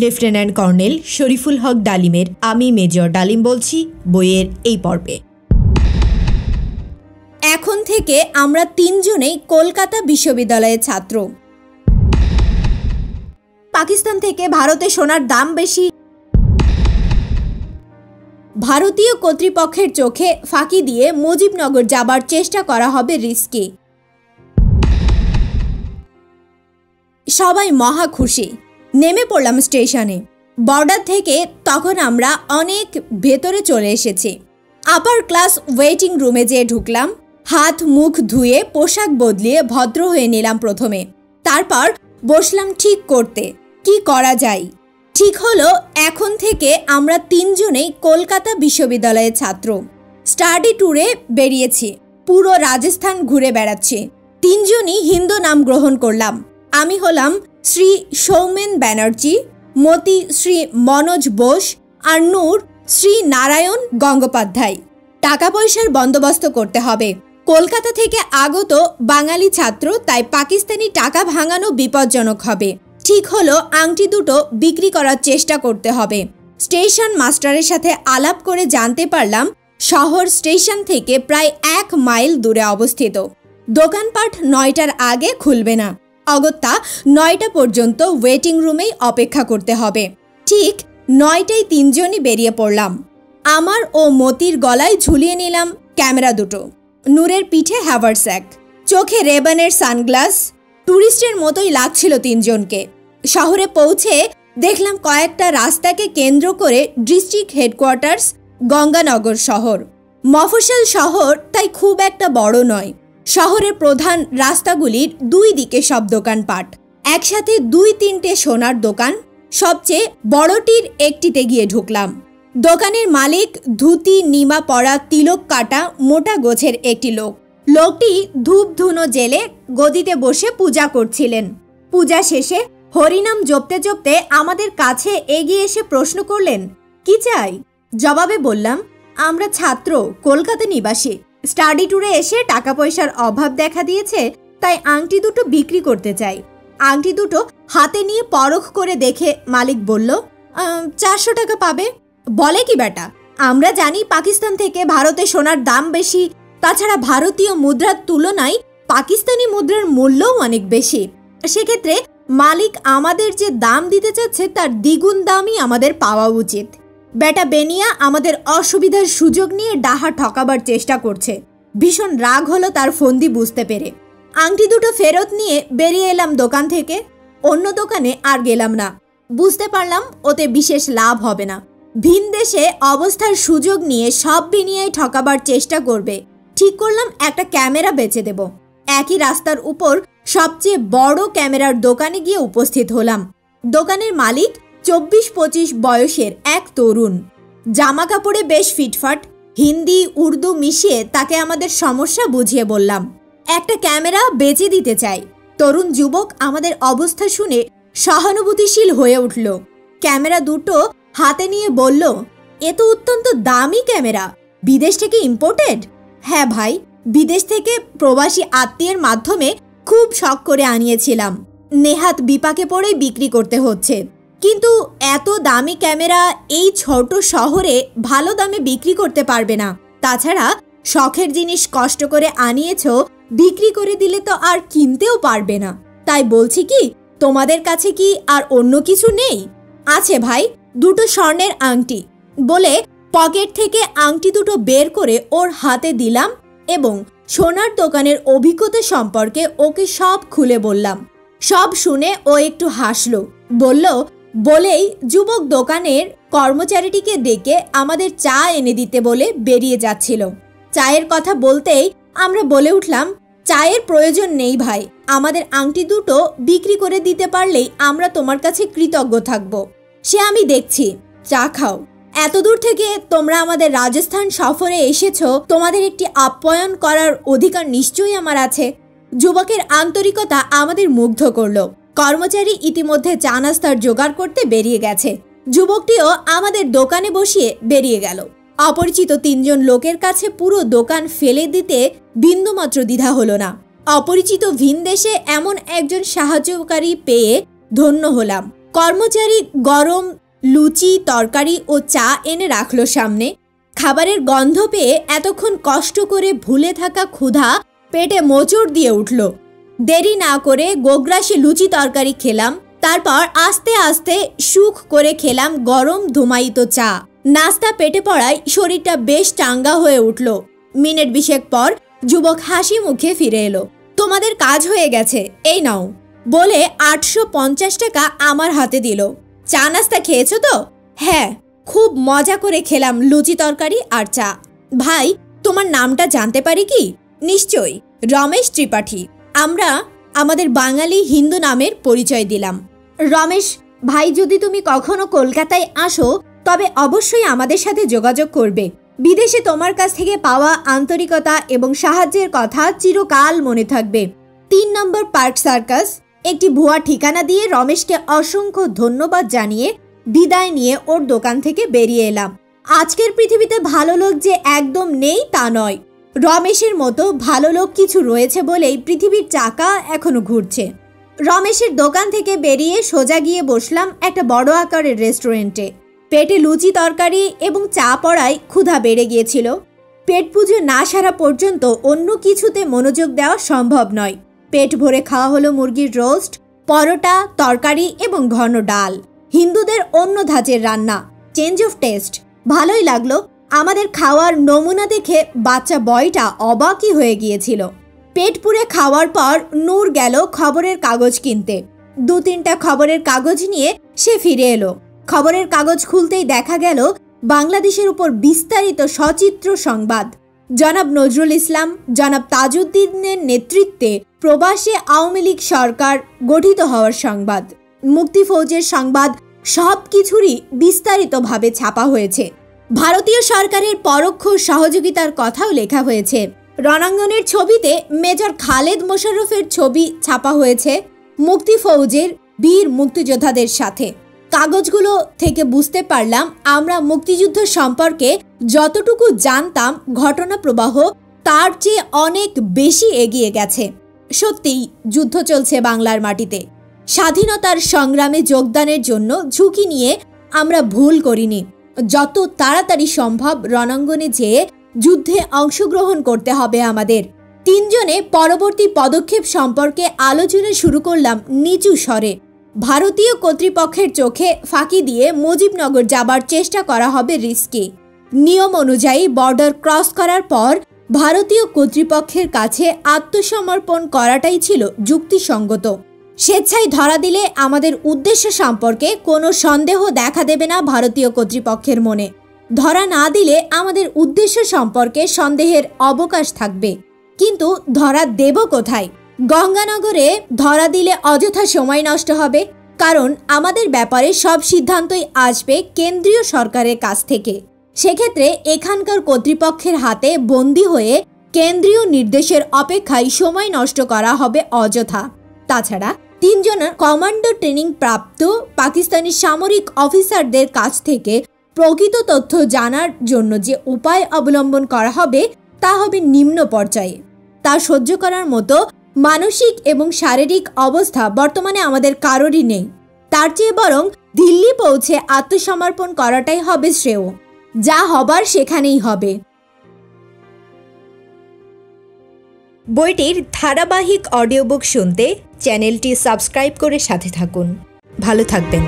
Lieutenant colonel Shariful হক ডালিমের আমি major ডালিম বলছি বইয়ের এই পর্বে। এখন থেকে আমরা তিনজনেই কলকাতা বিশ্ববিদ্যালয়ের ছাত্র। পাকিস্তান থেকে ভারতে সোনার দাম বেশি। ভারতীয় কর্তৃপক্ষের চোখে ফাঁকি দিয়ে মুজিবনগর যাবার চেষ্টা করা হবে রিস্কি। সবাই মহা খুশি। নেমে পড়লাম স্টেশনে। বর্ডার থেকে তখন আমরা অনেক ভেতরে চলে এসেছি। আপার ক্লাস ওয়েটিং রুমে যেয়ে ঢুকলাম। হাত মুখ ধুয়ে পোশাক বদলিয়ে ভদ্র হয়ে নিলাম প্রথমে। তারপর বসলাম ঠিক করতে কি করা যায়। ঠিক হলো এখন থেকে আমরা তিনজনেই কলকাতা বিশ্ববিদ্যালয়ের ছাত্র। স্টাডি ট্যুরে বেরিয়েছি। পুরো রাজস্থান ঘুরে বেড়াচ্ছি। তিনজনই হিন্দু নাম গ্রহণ করলাম। আমি হলাম শ্রী সৌমেন ব্যানার্জি, মতি শ্রী মনোজ বোস আর নূর শ্রী নারায়ণ গঙ্গোপাধ্যায়। টাকা পয়সার বন্দোবস্ত করতে হবে। কলকাতা থেকে আগত বাঙালি ছাত্র, তাই পাকিস্তানি টাকা ভাঙানো বিপজ্জনক হবে। ঠিক হলো আংটি দুটো বিক্রি করার চেষ্টা করতে হবে। স্টেশন মাস্টারের সাথে আলাপ করে জানতে পারলাম শহর স্টেশন থেকে প্রায় 1 মাইল দূরে অবস্থিত। দোকানপাট 9টার আগে খুলবে না। অগত্যা 9টা পর্যন্ত ওয়েটিং রুমেই অপেক্ষা করতে হবে। ঠিক 9টায় তিনজনই বেরিয়ে পড়লাম। আমার ও মতির গলায় ঝুলিয়ে নিলাম ক্যামেরা দুটো। নূরের পিঠে হ্যাভারস্যাক, চোখে রেবানের সানগ্লাস। ট্যুরিস্টের মতোই লাগছিল তিনজনকে। শহরে পৌঁছে দেখলাম কয়েকটা রাস্তাকে কেন্দ্র করে ডিস্ট্রিক্ট হেডকোয়ার্টার্স গঙ্গানগর শহর। মফস্বল শহর, তাই খুব একটা বড় নয়। শহরের প্রধান রাস্তাগুলির দুই দিকে সব দোকানপাট। একসাথে 2-3টে সোনার দোকান। সবচেয়ে বড়টির একটিতে গিয়ে ঢুকলাম। দোকানের মালিক ধুতি নিমা পরা, তিলক কাটা, মোটা গোছের একটি লোক। লোকটি ধূপ ধুনো জেলে গদিতে বসে পূজা করছিলেন। পূজা শেষে হরিনাম জপতে জপতে আমাদের কাছে এগিয়ে এসে প্রশ্ন করলেন, কি চাই? জবাবে বললাম, আমরা ছাত্র, কলকাতা নিবাসী। স্টাডি ট্যুরে এসে টাকা পয়সার অভাব দেখা দিয়েছে, তাই আংটি দুটো বিক্রি করতে চাই। আংটি দুটো হাতে নিয়ে পরখ করে দেখে মালিক বলল, 400 টাকা পাবে। বলে কি বেটা, আমরা জানি পাকিস্তান থেকে ভারতে সোনার দাম বেশি। তাছাড়া ভারতীয় মুদ্রার তুলনায় পাকিস্তানি মুদ্রার মূল্যও অনেক বেশি। সেক্ষেত্রে মালিক আমাদের যে দাম দিতে চাচ্ছে তার দ্বিগুণ দামই আমাদের পাওয়া উচিত। বেটা বেনিয়া আমাদের অসুবিধার সুযোগ নিয়ে ডাহা ঠকাবার চেষ্টা করছে। ভীষণ রাগ হলো তার ফন্দি বুঝতে পেরে। আংটি দুটো ফেরত নিয়ে বেরিয়ে এলাম দোকান থেকে। অন্য দোকানে আর গেলাম না। বুঝতে পারলাম ওতে বিশেষ লাভ হবে না। ভিন দেশে অবস্থার সুযোগ নিয়ে সব বিনিয়ায় ঠকাবার চেষ্টা করবে। ঠিক করলাম একটা ক্যামেরা বেচে দেব। একই রাস্তার উপর সবচেয়ে বড় ক্যামেরার দোকানে গিয়ে উপস্থিত হলাম। দোকানের মালিক 24-25 বয়সের এক তরুণ। জামা কাপড়ে বেশ ফিটফাট। হিন্দি উর্দু মিশিয়ে তাকে আমাদের সমস্যা বুঝিয়ে বললাম, একটা ক্যামেরা বেচে দিতে চাই। তরুণ যুবক আমাদের অবস্থা শুনে সহানুভূতিশীল হয়ে উঠল। ক্যামেরা দুটো হাতে নিয়ে বলল, এ তো অত্যন্ত দামি ক্যামেরা, বিদেশ থেকে ইম্পোর্টেড? হ্যাঁ ভাই, বিদেশ থেকে প্রবাসী আত্মীয়ের মাধ্যমে খুব শখ করে আনিয়েছিলাম। নেহাত বিপাকে পড়েই বিক্রি করতে হচ্ছে। কিন্তু এত দামি ক্যামেরা এই ছোট শহরে ভালো দামে বিক্রি করতে পারবে না। তাছাড়া শখের জিনিস কষ্ট করে আনিয়েছ, বিক্রি করে দিলে তো আর কিনতেও পারবে না। তাই বলছি কি, তোমাদের কাছে কি আর অন্য কিছু নেই? আছে ভাই, 2টো স্বর্ণের আংটি। বলে পকেট থেকে আংটি দুটো বের করে ওর হাতে দিলাম এবং সোনার দোকানের অভিজ্ঞতা সম্পর্কে ওকে সব খুলে বললাম। সব শুনে ও একটু হাসলো। বলেই যুবক দোকানের কর্মচারীটিকে ডেকে আমাদের চা এনে দিতে বলে বেরিয়ে যাচ্ছিল। চায়ের কথা বলতেই আমরা বলে উঠলাম, চায়ের প্রয়োজন নেই ভাই, আমাদের আংটি দুটো বিক্রি করে দিতে পারলেই আমরা তোমার কাছে কৃতজ্ঞ থাকব। সে আমি দেখছি, চা খাও। এত দূর থেকে তোমরা আমাদের রাজস্থান সফরে এসেছো, তোমাদের একটি আপ্যায়ন করার অধিকার নিশ্চয়ই আমার আছে। যুবকের আন্তরিকতা আমাদের মুগ্ধ করলো। কর্মচারী ইতিমধ্যে চা নাস্তার জোগাড় করতে বেরিয়ে গেছে। যুবকটিও আমাদের দোকানে বসিয়ে বেরিয়ে গেল। অপরিচিত 3জন লোকের কাছে পুরো দোকান ফেলে দিতে বিন্দুমাত্র দ্বিধা হলো না। অপরিচিত ভিন দেশে এমন একজন সাহায্যকারী পেয়ে ধন্য হলাম। কর্মচারী গরম লুচি তরকারি ও চা এনে রাখলো সামনে। খাবারের গন্ধ পেয়ে এতক্ষণ কষ্ট করে ভুলে থাকা ক্ষুধা পেটে মোচড় দিয়ে উঠল। দেরি না করে গোগ্রাসে লুচি তরকারি খেলাম। তারপর আস্তে আস্তে সুখ করে খেলাম গরম ধুমায়িত চা। নাস্তা পেটে পড়ায় শরীরটা বেশ চাঙ্গা হয়ে উঠল। মিনিট 20 পর যুবক হাসি মুখে ফিরে এলো। তোমাদের কাজ হয়ে গেছে, এই নাও বলে 850 টাকা আমার হাতে দিল। চা নাস্তা খেয়েছো তো? হ্যাঁ, খুব মজা করে খেলাম লুচি তরকারি আর চা। ভাই, তোমার নামটা জানতে পারি কি? নিশ্চয়ই, রমেশ ত্রিপাঠী। আমরা আমাদের বাঙালি হিন্দু নামের পরিচয় দিলাম। রমেশ ভাই, যদি তুমি কখনো কলকাতায় আসো তবে অবশ্যই আমাদের সাথে যোগাযোগ করবে। বিদেশে তোমার কাছ থেকে পাওয়া আন্তরিকতা এবং সাহায্যের কথা চিরকাল মনে থাকবে। 3 নম্বর পার্ক সার্কাস। একটি ভুয়া ঠিকানা দিয়ে রমেশকে অসংখ্য ধন্যবাদ জানিয়ে বিদায় নিয়ে ওর দোকান থেকে বেরিয়ে এলাম। আজকের পৃথিবীতে ভালো লোক যে একদম নেই তা নয়, রমেশের মতো ভালো লোক কিছু রয়েছে বলেই পৃথিবীর চাকা এখনো ঘুরছে। রমেশের দোকান থেকে বেরিয়ে সোজা গিয়ে বসলাম একটা বড় আকারের রেস্টুরেন্টে। পেটে লুচি তরকারি এবং চা পড়ায় ক্ষুধা বেড়ে গিয়েছিল। পেট পুজো না সারা পর্যন্ত অন্য কিছুতে মনোযোগ দেওয়া সম্ভব নয়। পেট ভরে খাওয়া হলো মুরগির রোস্ট, পরোটা, তরকারি এবং ঘন ডাল। হিন্দুদের অন্য ধাঁচের রান্না, চেঞ্জ অফ টেস্ট। ভালোই লাগলো। আমাদের খাওয়ার নমুনা দেখে বাচ্চা বয়টা অবাকই হয়ে গিয়েছিল। পেট পুরে খাওয়ার পর নূর গেল খবরের কাগজ কিনতে। 2-3টা খবরের কাগজ নিয়ে সে ফিরে এলো। খবরের কাগজ খুলতেই দেখা গেল বাংলাদেশের উপর বিস্তারিত সচিত্র সংবাদ। জনাব নজরুল ইসলাম, জনাব তাজউদ্দিনের নেতৃত্বে প্রবাসে আওয়ামী লীগ সরকার গঠিত হওয়ার সংবাদ, মুক্তি ফৌজের সংবাদ, সব কিছুরই বিস্তারিতভাবে ছাপা হয়েছে। ভারতীয় সরকারের পরোক্ষ সহযোগিতার কথাও লেখা হয়েছে। রণাঙ্গনের ছবিতে মেজর খালেদ মোশাররফের ছবি ছাপা হয়েছে মুক্তি ফৌজের বীর মুক্তিযোদ্ধাদের সাথে। কাগজগুলো থেকে বুঝতে পারলাম আমরা মুক্তিযুদ্ধ সম্পর্কে যতটুকু জানতাম ঘটনা প্রবাহ তার চেয়ে অনেক বেশি এগিয়ে গেছে। সত্যিই যুদ্ধ চলছে বাংলার মাটিতে। স্বাধীনতার সংগ্রামে যোগদানের জন্য ঝুঁকি নিয়ে আমরা ভুল করিনি। যত তাড়াতাড়ি সম্ভব রণাঙ্গনে যেয়ে যুদ্ধে অংশগ্রহণ করতে হবে আমাদের। 3 জনে পরবর্তী পদক্ষেপ সম্পর্কে আলোচনা শুরু করলাম নিচু স্বরে। ভারতীয় কর্তৃপক্ষের চোখে ফাঁকি দিয়ে মুজিবনগর যাবার চেষ্টা করা হবে রিস্কি। নিয়ম অনুযায়ী বর্ডার ক্রস করার পর ভারতীয় কর্তৃপক্ষের কাছে আত্মসমর্পণ করাটাই ছিল যুক্তিসঙ্গত। স্বেচ্ছায় ধরা দিলে আমাদের উদ্দেশ্য সম্পর্কে কোনো সন্দেহ দেখা দেবে না ভারতীয় কর্তৃপক্ষের মনে। ধরা না দিলে আমাদের উদ্দেশ্য সম্পর্কে সন্দেহের অবকাশ থাকবে। কিন্তু ধরা দেব কোথায়? গঙ্গানগরে ধরা দিলে অযথা সময় নষ্ট হবে, কারণ আমাদের ব্যাপারে সব সিদ্ধান্তই আসবে কেন্দ্রীয় সরকারের কাছ থেকে। সেক্ষেত্রে এখানকার কর্তৃপক্ষের হাতে বন্দী হয়ে কেন্দ্রীয় নির্দেশের অপেক্ষায় সময় নষ্ট করা হবে অযথা। তাছাড়া 3 জনের কমান্ডো ট্রেনিং প্রাপ্ত পাকিস্তানি সামরিক অফিসারদের কাছ থেকে প্রকৃত তথ্য জানার জন্য যে উপায় অবলম্বন করা হবে তা হবে নিম্ন পর্যায়ে। তা সহ্য করার মতো মানসিক এবং শারীরিক অবস্থা বর্তমানে আমাদের কারোরই নেই। তার চেয়ে বরং দিল্লি পৌঁছে আত্মসমর্পণ করাটাই হবে শ্রেয়। যা হবার সেখানেই হবে। বইটির ধারাবাহিক অডিও বুক শুনতে চ্যানেলটি সাবস্ক্রাইব করে সাথে থাকুন। ভালো থাকবেন।